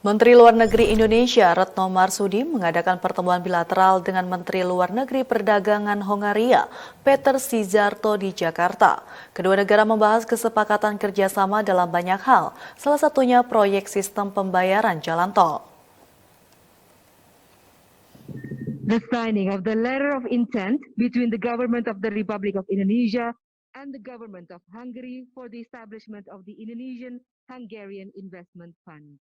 Menteri Luar Negeri Indonesia Retno Marsudi mengadakan pertemuan bilateral dengan Menteri Luar Negeri Perdagangan Hongaria Peter Szijjarto di Jakarta. Kedua negara membahas kesepakatan kerjasama dalam banyak hal, salah satunya proyek sistem pembayaran jalan tol. The signing of the letter of intent between the government of the Republic of Indonesia and the government of Hungary for the establishment of the Indonesian-Hungarian Investment Fund.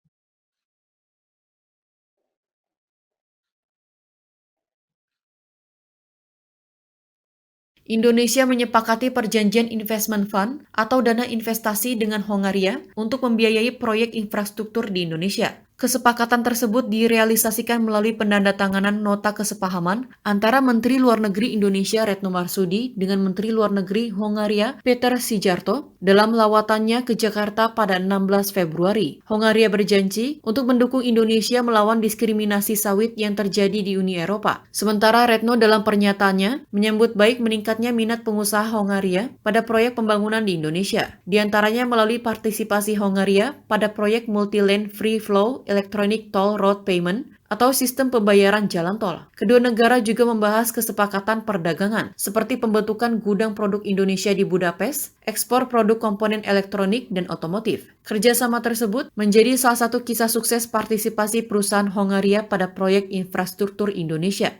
Indonesia menyepakati perjanjian investment fund atau dana investasi dengan Hongaria untuk membiayai proyek infrastruktur di Indonesia. Kesepakatan tersebut direalisasikan melalui penandatanganan nota kesepahaman antara Menteri Luar Negeri Indonesia Retno Marsudi dengan Menteri Luar Negeri Hongaria Peter Szijjarto dalam lawatannya ke Jakarta pada 16 Februari. Hongaria berjanji untuk mendukung Indonesia melawan diskriminasi sawit yang terjadi di Uni Eropa. Sementara Retno dalam pernyataannya menyambut baik meningkatnya minat pengusaha Hongaria pada proyek pembangunan di Indonesia, di antaranya melalui partisipasi Hongaria pada proyek Multi-Lane Free Flow Electronic Toll Road Payment atau sistem pembayaran jalan tol. Kedua negara juga membahas kesepakatan perdagangan, seperti pembentukan gudang produk Indonesia di Budapest, ekspor produk komponen elektronik dan otomotif. Kerjasama tersebut menjadi salah satu kisah sukses partisipasi perusahaan Hongaria pada proyek infrastruktur Indonesia.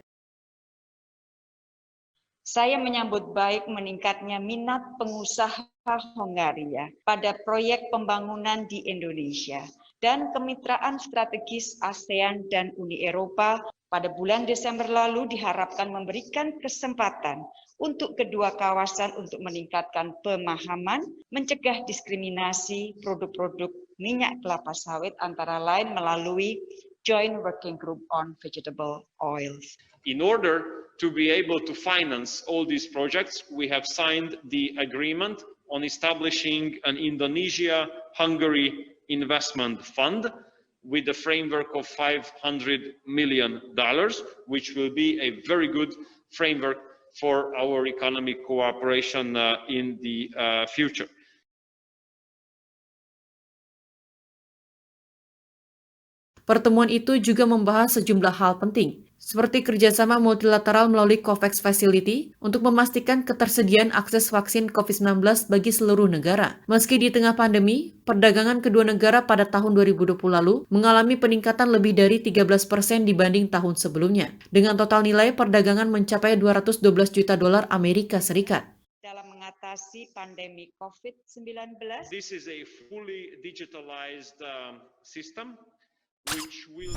Saya menyambut baik meningkatnya minat pengusaha Hongaria pada proyek pembangunan di Indonesia dan kemitraan strategis ASEAN dan Uni Eropa pada bulan Desember lalu diharapkan memberikan kesempatan untuk kedua kawasan untuk meningkatkan pemahaman, mencegah diskriminasi produk-produk minyak kelapa sawit antara lain melalui Joint Working Group on Vegetable Oils. In order to be able to finance all these projects, we have signed the agreement on establishing an Indonesia-Hungary investment fund with a framework of $500 million, which will be a very good framework for our economic cooperation in the future. Pertemuan itu juga membahas sejumlah hal penting, seperti kerjasama multilateral melalui COVAX Facility untuk memastikan ketersediaan akses vaksin COVID-19 bagi seluruh negara. Meski di tengah pandemi, perdagangan kedua negara pada tahun 2020 lalu mengalami peningkatan lebih dari 13% dibanding tahun sebelumnya, dengan total nilai perdagangan mencapai 212 juta dolar Amerika Serikat. Dalam mengatasi pandemi COVID-19, This is a fully digitalized system which will